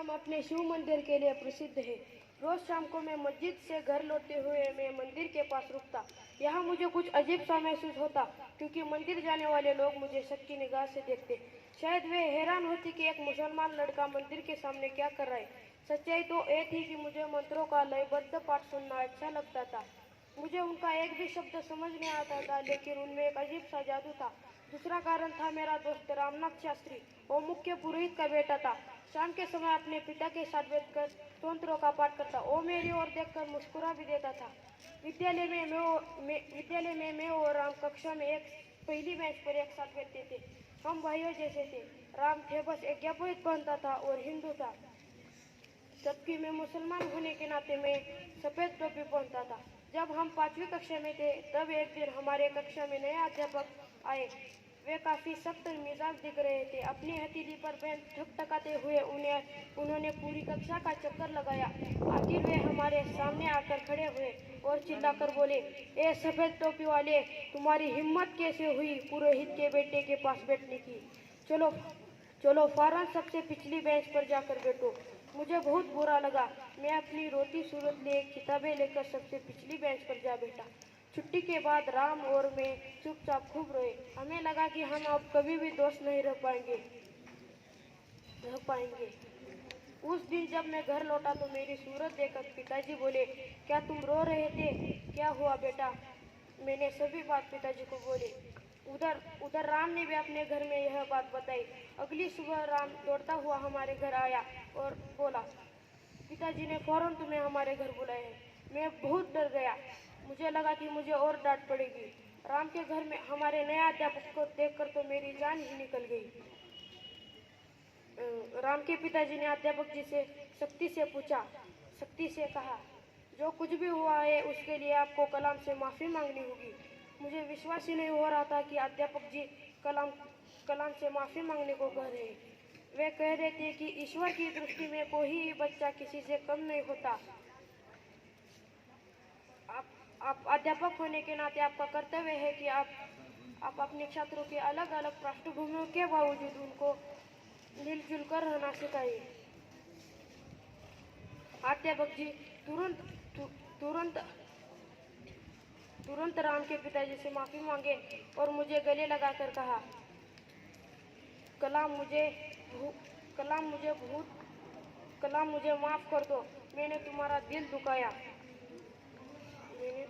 परम अपने शिव मंदिर के लिए प्रसिद्ध है। रोज शाम को मैं मस्जिद से घर लौटते हुए मैं मंदिर के पास रुकता। यहाँ मुझे कुछ अजीब सा महसूस होता, क्योंकि मंदिर जाने वाले लोग मुझे शक की निगाह से देखते। शायद वे हैरान होते कि एक मुसलमान लड़का मंदिर के सामने क्या कर रहा है। सच्चाई तो ये थी कि मुझे मंत्रों का लयबद्ध पाठ सुनना अच्छा लगता था। मुझे उनका एक भी शब्द समझ नहीं आता था, लेकिन उनमें एक अजीब सा जादू था। दूसरा कारण था मेरा दोस्त रामनाथ शास्त्री। वो मुख्य पुरोहित का बेटा था। शाम के समय अपने पिता के साथ बैठकर स्तोत्रों का पाठ करता। वो मेरी ओर देखकर मुस्कुरा भी देता था। विद्यालय में मैं और राम कक्षा में एक पहली बेंच पर एक साथ बैठते थे। हम भाइयों जैसे थे। राम थे बस एक ज्ञापित पहनता था और हिंदू था, जबकि मैं मुसलमान होने के नाते मैं सफेद टोपी पहनता था। जब हम 5वीं कक्षा में थे तब एक दिन हमारे कक्षा में नया अध्यापक आए। वे काफी सख्त मिजाज दिख रहे थे। अपनी हथेली पर पेन ठकठकाते हुए उन्होंने पूरी कक्षा का चक्कर लगाया। आखिर वे हमारे सामने आकर खड़े हुए और चिल्लाकर बोले, ए सफेद टोपी वाले, तुम्हारी हिम्मत कैसे हुई पुरोहित के बेटे के पास बैठने की? चलो चलो फौरन सबसे पिछली बेंच पर जाकर बैठो। मुझे बहुत बुरा लगा। मैं अपनी रोती सूरत ले किताबें लेकर सबसे पिछली बेंच पर जा बैठा। छुट्टी के बाद राम और मैं चुपचाप खूब रोए। हमें लगा कि हम अब कभी भी दोस्त नहीं रह पाएंगे। उस दिन जब मैं घर लौटा तो मेरी सूरत देखकर पिताजी बोले, क्या तुम रो रहे थे? क्या हुआ बेटा? मैंने सभी बात पिताजी को बोली। उधर उधर राम ने भी अपने घर में यह बात बताई। अगली सुबह राम दौड़ता हुआ हमारे घर आया और बोला, पिताजी ने फौरन तुम्हें हमारे घर बुलाया है। मैं बहुत डर गया। मुझे लगा कि मुझे और डांट पड़ेगी। राम के घर में हमारे नए अध्यापक को देखकर तो मेरी जान ही निकल गई। राम के पिताजी ने अध्यापक जी से सख्ती से कहा, जो कुछ भी हुआ है उसके लिए आपको कलाम से माफी मांगनी होगी। मुझे विश्वास ही नहीं हो रहा था कि अध्यापक जी कलाम से माफी मांगने को कह रहे। वे कह रहे थे कि ईश्वर की दृष्टि में कोई बच्चा किसी से कम नहीं होता। आप अध्यापक होने के नाते आपका कर्तव्य है कि आप अपने छात्रों के अलग अलग पृष्ठभूमियों के बावजूद उनको मिलजुल कर रहना सिखाइए। अध्यापक जी तुरंत तुरंत तुरंत राम के पिताजी से माफी मांगे और मुझे गले लगाकर कहा, कलाम मुझे कलाम मुझे बहुत कलाम मुझे माफ कर दो। मैंने तुम्हारा दिल दुखाया। मैंने